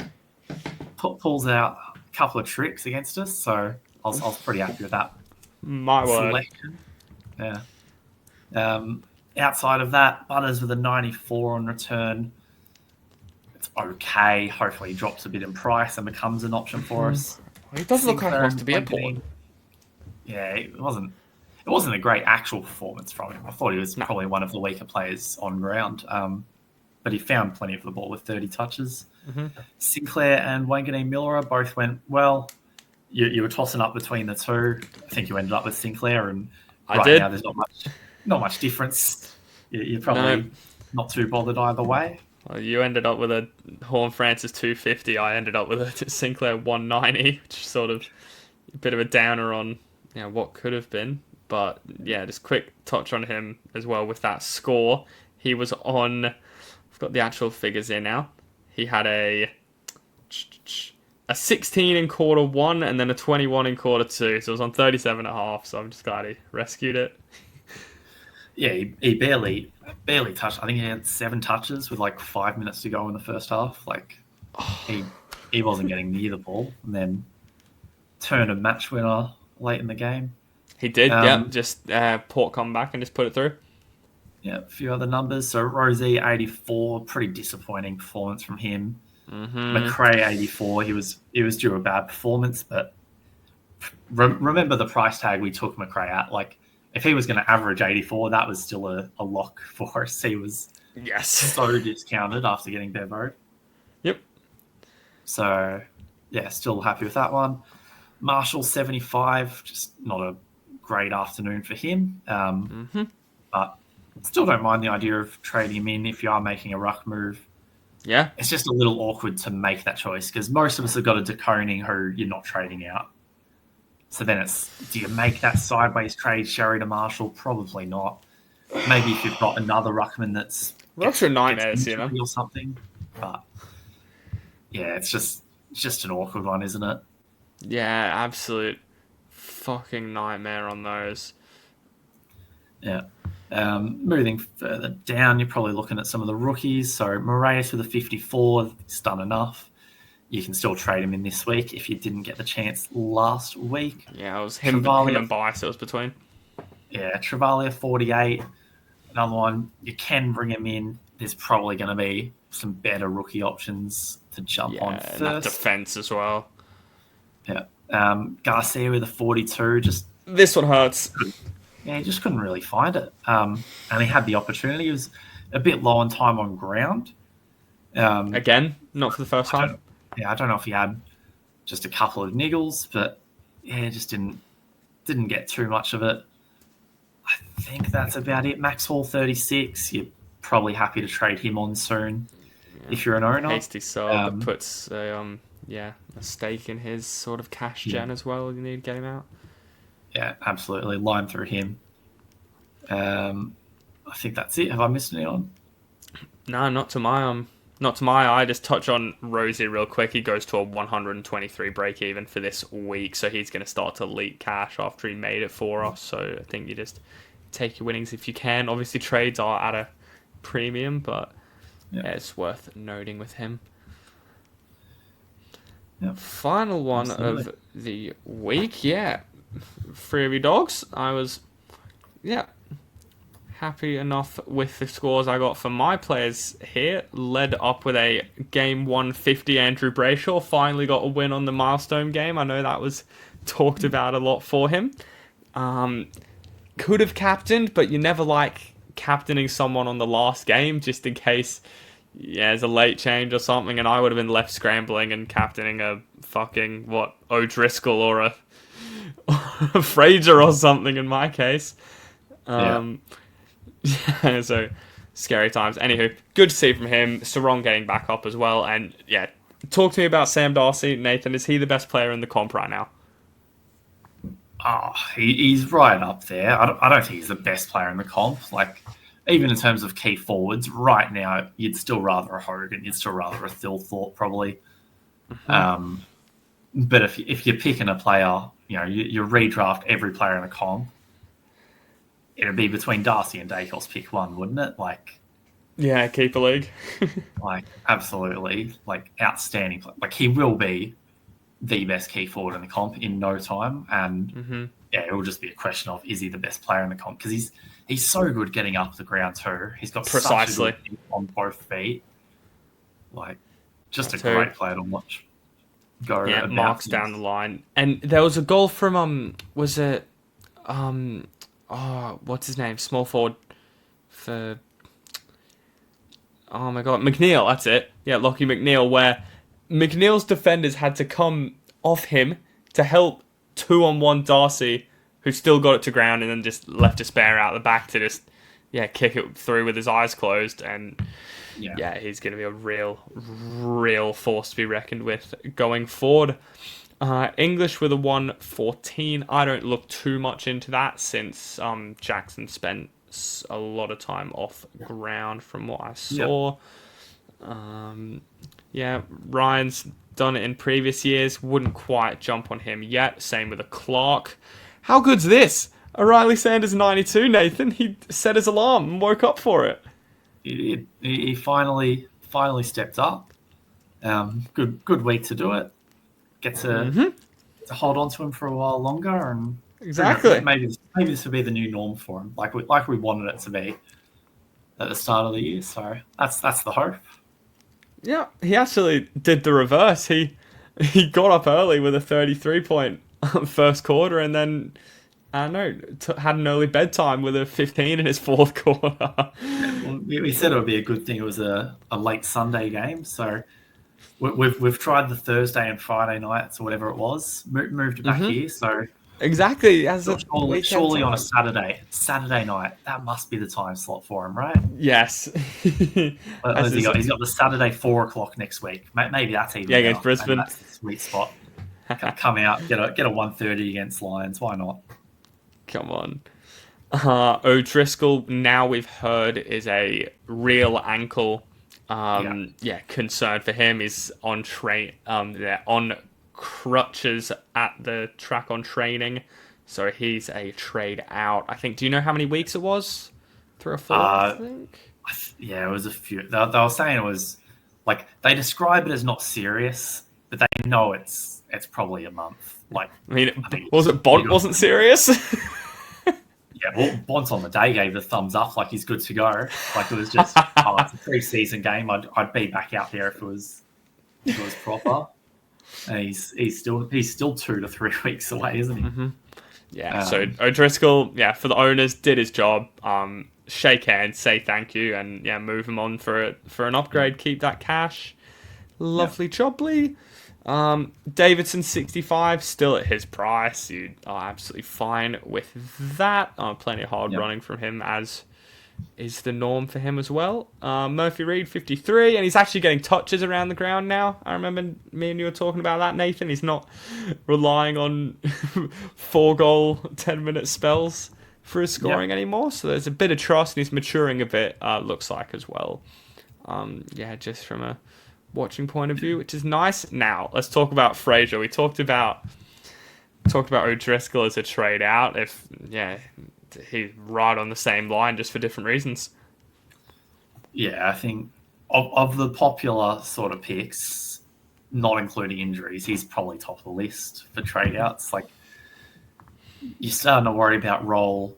pulls out a couple of tricks against us, so I was pretty happy with that. My word. Selection. Yeah. Outside of that, Butters with a 94 on return. It's okay. Hopefully, he drops a bit in price and becomes an option for us. He doesn't look like he wants to be a pawn. Yeah, it wasn't a great actual performance from him. I thought he was probably one of the weaker players on ground, but he found plenty of the ball with 30 touches. Sinclair and Wanganeen Miller both went well. You were tossing up between the two. I think you ended up with Sinclair, and now there's not much difference. You're probably not too bothered either way. Well, you ended up with a Horn Francis 250. I ended up with a Sinclair 190, which is sort of a bit of a downer on what could have been. But yeah, just quick touch on him as well with that score. He was on, I've got the actual figures here now. He had a 16 in quarter 1 and then a 21 in quarter 2. So it was on 37.5. So I'm just glad he rescued it. Yeah, he barely touched. I think he had 7 touches with 5 minutes to go in the first half. He wasn't getting near the ball, and then turned a match winner late in the game. He did, just Port come back and just put it through. Yeah, a few other numbers. So Rosie 84, pretty disappointing performance from him. McRae 84, he was due a bad performance, but remember the price tag we took McRae at. If he was going to average 84, that was still a lock for us. He was so discounted after getting bevoed. Yep. So, yeah, still happy with that one. Marshall 75, just not a great afternoon for him. But still don't mind the idea of trading him in if you are making a ruck move. Yeah. It's just a little awkward to make that choice because most of us have got a De Koning who you're not trading out. So then do you make that sideways trade, Sherry to Marshall? Probably not. Maybe if you've got another ruckman that's Rucks are nightmares, or something. But yeah, it's just an awkward one, isn't it? Yeah, absolute fucking nightmare on those. Yeah. Moving further down, you're probably looking at some of the rookies. So Moraes with a 54, he's done enough. You can still trade him in this week if you didn't get the chance last week. Yeah, it was him and Bice it was between. Yeah, Travalia 48. Another one, you can bring him in. There's probably going to be some better rookie options to jump on first. And that defense as well. Yeah. Garcia with a 42. This one hurts. Yeah, he just couldn't really find it. And he had the opportunity. He was a bit low on time on ground. Again, not for the first time. I don't know if he had just a couple of niggles, but yeah, just didn't get too much of it. I think that's about it. Maxwell 36. You're probably happy to trade him on soon if you're an owner. Hasty sell that puts a stake in his sort of cash gen as well. You need to get him out. Yeah, absolutely. Line through him. I think that's it. Have I missed anyone? No, not to my eye. Just touch on Rosie real quick. He goes to a 123 break even for this week, so he's going to start to leak cash after he made it for us. So I think you just take your winnings if you can. Obviously, trades are at a premium, but it's worth noting with him. Yep. Final one of the week. Yeah, 3 of your dogs. I was, happy enough with the scores I got for my players here. Led up with a game 150. Andrew Brayshaw finally got a win on the milestone game. I know that was talked about a lot for him. Could have captained, but you never like captaining someone on the last game just in case there's a late change or something, and I would have been left scrambling and captaining a fucking O'Driscoll or a Fraser or something in my case. So scary times. Anywho, good to see from him. Sarong getting back up as well. And talk to me about Sam Darcy. Nathan, is he the best player in the comp right now? Oh, he's right up there. I don't think he's the best player in the comp. Like, even in terms of key forwards, right now, you'd still rather a Hogan. You'd still rather a Thilthorpe, probably. Mm-hmm. But if you're picking a player, you redraft every player in the comp, it'd be between Darcy and Dacos, pick one, wouldn't it? Like, yeah, keep a league. like, absolutely, like, outstanding. Like, he will be the best key forward in the comp in no time, and it will just be a question of, is he the best player in the comp? Because he's so good getting up the ground too. He's got precisely such a good on both feet. Like, just a great player to watch. Go marks down the line. And there was a goal from was it what's his name? Small forward for oh my god, McNeil, that's it. Yeah, Lockie McNeil, where McNeil's defenders had to come off him to help 2-on-1 Darcy, who still got it to ground and then just left a spare out the back to just kick it through with his eyes closed. And he's going to be a real force to be reckoned with going forward. English with a 114. I don't look too much into that since Jackson spent a lot of time off ground from what I saw. Ryan's done it in previous years. Wouldn't quite jump on him yet. Same with a Clark. How good's this? A Riley Sanders 92, Nathan. He set his alarm and woke up for it. He finally stepped up. Good week to do it. Get to hold on to him for a while longer, and exactly. Maybe this will be the new norm for him, like we wanted it to be at the start of the year. So that's the hope. Yeah, he actually did the reverse. He got up early with a 33-point first quarter, and then had an early bedtime with a 15 in his fourth quarter. We said it would be a good thing. It was a late Sunday game, so we've tried the Thursday and Friday nights or whatever it was, moved it back here. So exactly, surely on a Saturday night, that must be the time slot for him, right? Yes. He's got the Saturday 4:00 next week. Maybe that's even against Brisbane. That's the sweet spot. Come out, get a 1:30 against Lions. Why not? Come on. O'Driscoll, now we've heard, is a real ankle concern for him. He's on on crutches at the track on training, so he's a trade out. I think. Do you know how many weeks it was? 3 or 4, I think. It was a few. They were saying it was like, they describe it as not serious, but they know it's probably a month. Like, I think was it Bont wasn't serious? Bont on the day gave the thumbs up, like he's good to go. Like, it was just it's a pre-season game. I'd be back out there if it was proper. And he's still 2 to 3 weeks away, isn't he? Yeah. So O'Driscoll, for the owners, did his job. shake hands, say thank you, and yeah, move him on for an upgrade. Keep that cash. Lovely jubbly. Davidson 65, still at his price. You are absolutely fine with that. Plenty of hard running from him, as is the norm for him as well. Murphy Reed 53, and he's actually getting touches around the ground now. I remember me and you were talking about that, Nathan. He's not relying on 4-goal 10-minute spells for his scoring anymore. So there's a bit of trust, and he's maturing a bit. Looks like as well. Just from a watching point of view, which is nice. Now let's talk about Fraser. We talked about O'Driscoll as a trade out. He's right on the same line, just for different reasons. Yeah, I think of the popular sort of picks, not including injuries, he's probably top of the list for trade outs. Like, you're starting to worry about Roll.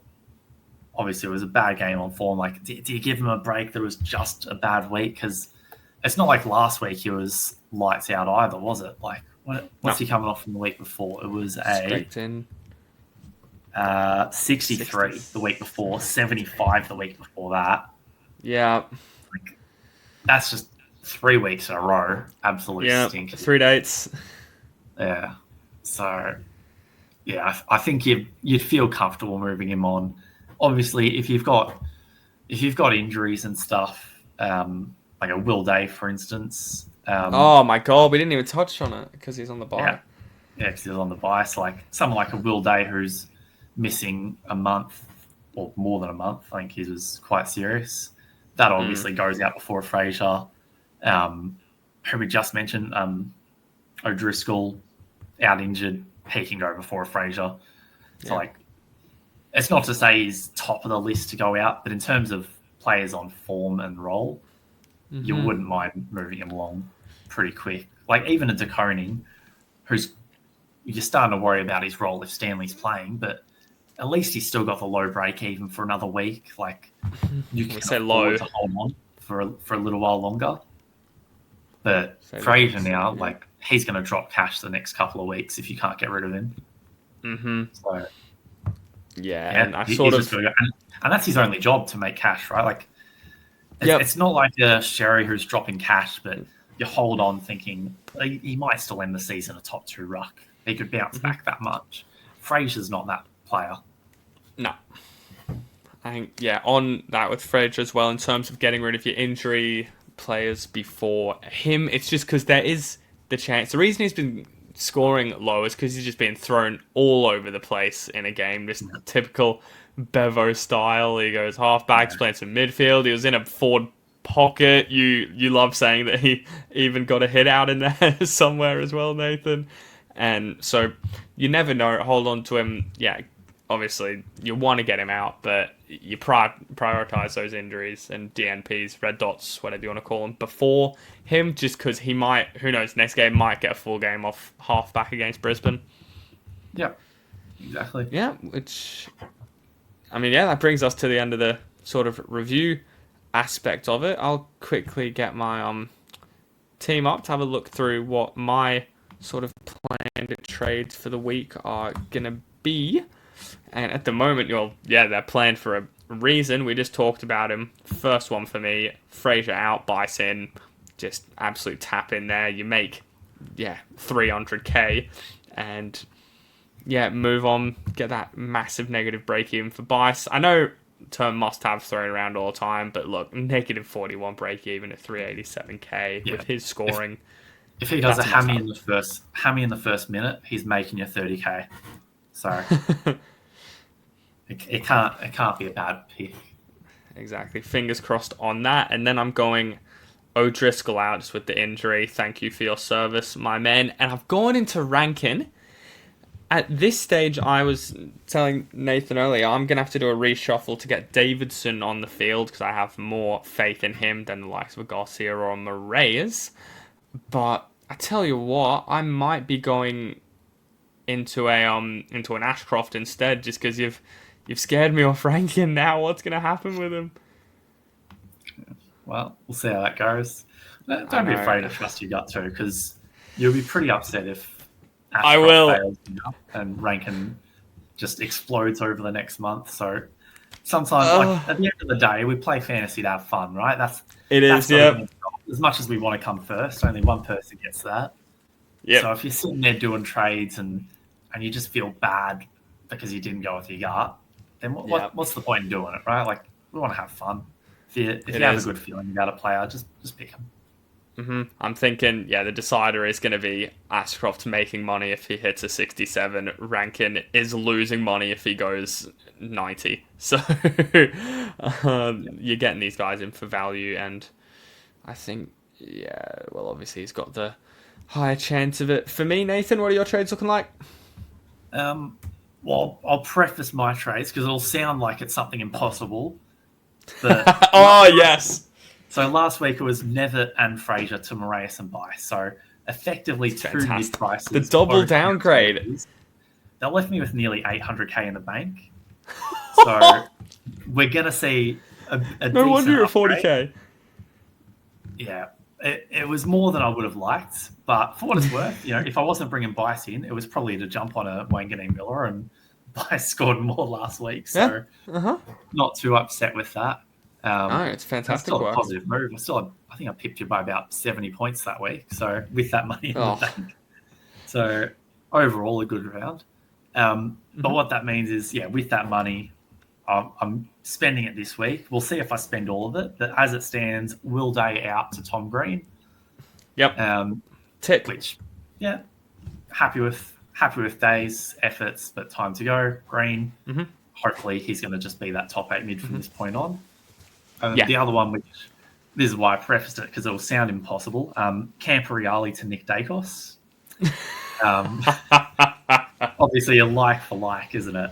Obviously, it was a bad game on form. Like, do you give him a break? There was just a bad week, because it's not like last week he was lights out either, was it? Like, what's he coming off from the week before? It was a 63 the week before, 75 the week before that. Yeah. Like, that's just 3 weeks in a row. Absolutely stinky. 3 dates. Yeah. So, yeah, I think you'd feel comfortable moving him on. Obviously, if you've got injuries and stuff, like a Will Day, for instance. Oh my God, we didn't even touch on it because he's on the bye. Yeah, because he's on the Bice. Like someone like a Will Day who's missing a month or more than a month. I think he was quite serious. That obviously goes out before Fraser. Who we just mentioned, O'Driscoll, out injured, he can go before Fraser. So like, it's not to say he's top of the list to go out, but in terms of players on form and role, you wouldn't mind moving him along pretty quick. Like even a De Koning, who's you're starting to worry about his role if Stanley's playing, but at least he's still got the low break even for another week. Like you can afford to hold on for a little while longer. But Fraser now, like he's going to drop cash the next couple of weeks if you can't get rid of him. So and I and that's his only job, to make cash, right? Like it's not like a Sherry who's dropping cash, but you hold on thinking he might still end the season a top 2 ruck. He could bounce back that much. Fraser's not that player. No. I think, on that with Fraser as well, in terms of getting rid of your injury players before him, it's just because there is the chance. The reason he's been scoring low is because he's just been thrown all over the place in a game. This typical Bevo style. He goes halfbacks, playing some midfield. He was in a forward pocket. You love saying that he even got a hit out in there somewhere as well, Nathan. And so you never know. Hold on to him. Yeah, obviously you want to get him out, but you prioritize those injuries and DNPs, red dots, whatever you want to call them, before him, just because he might, who knows, next game might get a full game off halfback against Brisbane. Yeah, exactly. Yeah, which, I mean, that brings us to the end of the sort of review aspect of it. I'll quickly get my team up to have a look through what my sort of planned trades for the week are going to be. And at the moment, they're planned for a reason. We just talked about him. First one for me, Fraser out, Bice in. Just absolute tap in there. You make, 300k. And, move on. Get that massive negative break-even for Bice. I know term must-have thrown around all the time, but look, negative 41 break-even at 387k with his scoring. If he does a hammy in the first minute, he's making you 30k. So it can't be a bad pick. Exactly. Fingers crossed on that. And then I'm going O'Driscoll out just with the injury. Thank you for your service, my men. And I've gone into Rankin. At this stage, I was telling Nathan earlier, I'm going to have to do a reshuffle to get Davidson on the field because I have more faith in him than the likes of a Garcia or a Moraes. But I tell you what, I might be going into an Ashcroft instead, just because you've scared me off Rankin now. What's going to happen with him? Well, we'll see how that goes. Don't be afraid to trust your gut too, because you'll be pretty upset if Ashcroft fails and Rankin just explodes over the next month. So sometimes, like at the end of the day, we play fantasy to have fun, right? That's Yeah. As much as we want to come first, only one person gets that. Yep. So if you're sitting there doing trades and you just feel bad because you didn't go with your gut, then what's the point in doing it, right? Like, we want to have fun. If you have a good feeling about a player, just pick them. I'm thinking, the decider is going to be Ashcroft making money if he hits a 67. Rankin is losing money if he goes 90. So you're getting these guys in for value, and I think, obviously he's got the higher chance of it. For me, Nathan, what are your trades looking like? Well, I'll preface my trades because it'll sound like it's something impossible. But yes. So last week it was Nevitt and Fraser to Moraes and Bice. So effectively two mid-prices. The double downgrade. That left me with nearly 800k in the bank. So we're going to see a no wonder you're at 40k. Yeah. It was more than I would have liked. But for what it's worth, if I wasn't bringing Bice in, it was probably to jump on a Wanganeen Miller, and Bice scored more last week. So not too upset with that. It's fantastic still work. A positive move. I think I picked you by about 70 points that week. So with that money in the bank. So overall, a good round. But what that means is, with that money, I'm spending it this week. We'll see if I spend all of it. But as it stands, Will Day out to Tom Green. Yep. Tick. Which, happy with Day's efforts, but time to go. Green. Hopefully, he's going to just be that top 8 mid from this point on. The other one, which this is why I prefaced it because it will sound impossible. Camporeale to Nick Dacos. Obviously, a like for like, isn't it?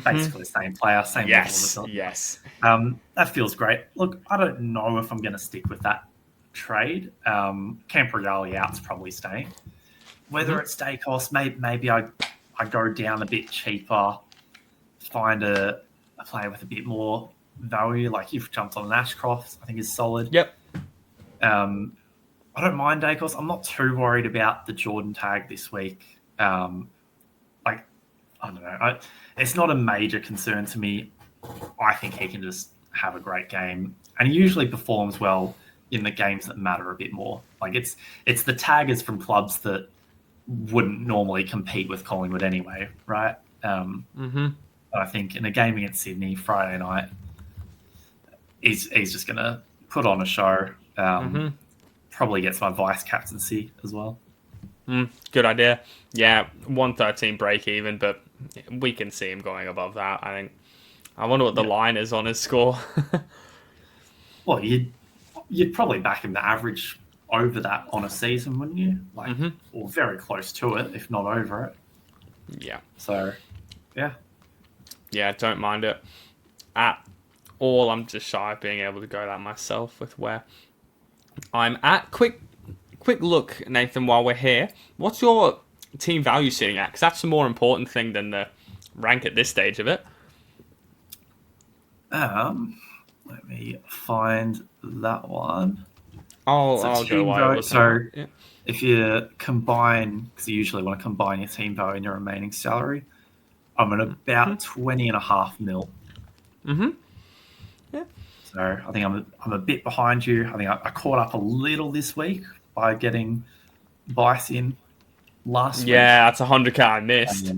Basically the same player, same level. Yes. That feels great. Look, I don't know if I'm going to stick with that trade. Camporeale out's probably staying. Whether it's Dacos, maybe I go down a bit cheaper, find a player with a bit more value, like you've jumped on an Ashcroft, I think is solid. Yep. I don't mind Dacos. I'm not too worried about the Jordan tag this week. I don't know. It's not a major concern to me. I think he can just have a great game, and he usually performs well in the games that matter a bit more. Like it's the taggers from clubs that wouldn't normally compete with Collingwood anyway, right? I think in a game against Sydney Friday night, he's just going to put on a show. Probably gets my vice captaincy as well. Good idea. Yeah, 113 break even, but we can see him going above that. I think. I wonder what the line is on his score. Well, you'd probably back him to average over that on a season, wouldn't you? Or very close to it, if not over it. Yeah. So, don't mind it at all. I'm just shy of being able to go that myself with where I'm at. Quick look, Nathan, while we're here. What's your team value sitting at? Because that's the more important thing than the rank at this stage of it. Let me find that one. I'll go while if you combine, because you usually want to combine your team value and your remaining salary, I'm at about 20.5 mil. Yeah. So I think I'm a bit behind you. I think I caught up a little this week by getting Bice in last week. Yeah, that's 100k I missed.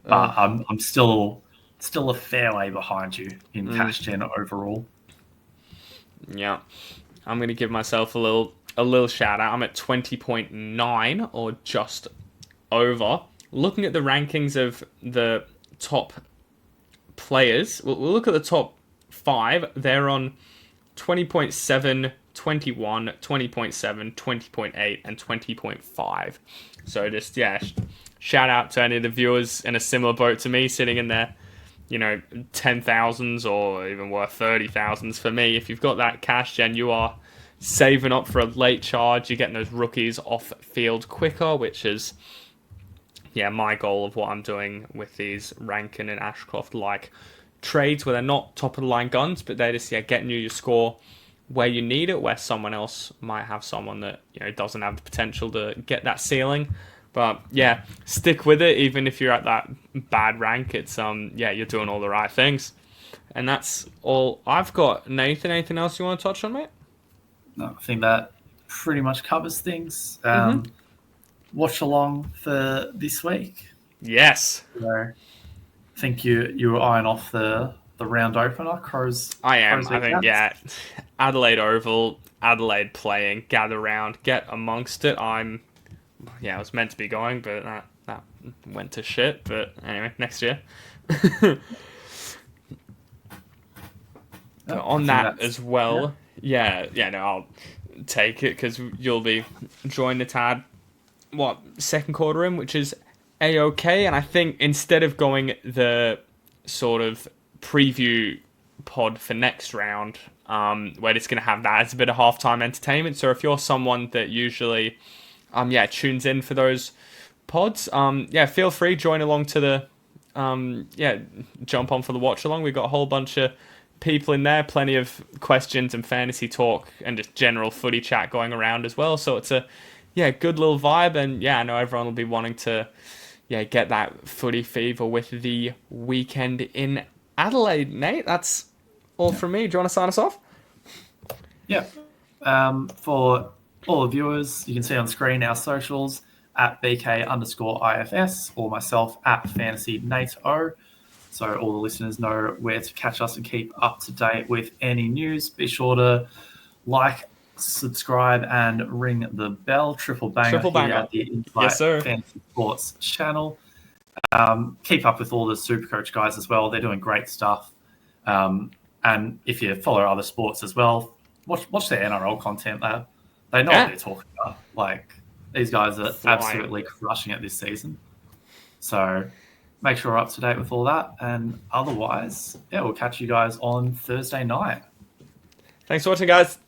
But I'm still a fair way behind you in cash gen overall. Yeah, I'm gonna give myself a little shout out. I'm at 20.9 or just over. Looking at the rankings of the top players, we'll look at the top 5. They're on 20.7, 21, 20.7, 20.8, and 20.5. So just shout out to any of the viewers in a similar boat to me, sitting in there, 10,000s or even worth 30,000s. For me, if you've got that cash gen, you are saving up for a late charge. You're getting those rookies off field quicker, which is my goal of what I'm doing with these Rankin and Ashcroft like trades, where they're not top of the line guns, but they're just getting you your score where you need it, where someone else might have someone that doesn't have the potential to get that ceiling. But stick with it, even if you're at that bad rank. It's you're doing all the right things. And that's all I've got. Nathan, anything else you want to touch on, mate? No, I think that pretty much covers things. Mm-hmm. Watch along for this week. Yes. So, I think you were eyeing off the round opener. Crows. I am. Crows I think, weekend. yeah. Adelaide Oval, Adelaide playing, gather round, get amongst it. I was meant to be going, but that went to shit. But anyway, next year. But on that as well, I'll take it because you'll be joining the Tad, second quarter in, which is A-OK. And I think instead of going the sort of preview pod for next round, where it's going to have that as a bit of halftime entertainment. So if you're someone that usually, tunes in for those pods, feel free, join along to the, jump on for the watch along. We've got a whole bunch of people in there, plenty of questions and fantasy talk and just general footy chat going around as well. So it's a good little vibe, and I know everyone will be wanting to get that footy fever with the weekend in Adelaide. Nate, that's all from me. Do you want to sign us off? Yeah. For all the viewers, you can see on screen our socials at BK_IFS or myself at FantasyNateO. So all the listeners know where to catch us and keep up to date with any news. Be sure to like, subscribe, and ring the bell. Triple banger here at the Insight Fantasy Sports channel. Keep up with all the Supercoach guys as well. They're doing great stuff. And if you follow other sports as well, watch their NRL content. They know what they're talking about. Like, these guys are absolutely crushing it this season. So make sure we're up to date with all that. And otherwise, we'll catch you guys on Thursday night. Thanks for watching, guys.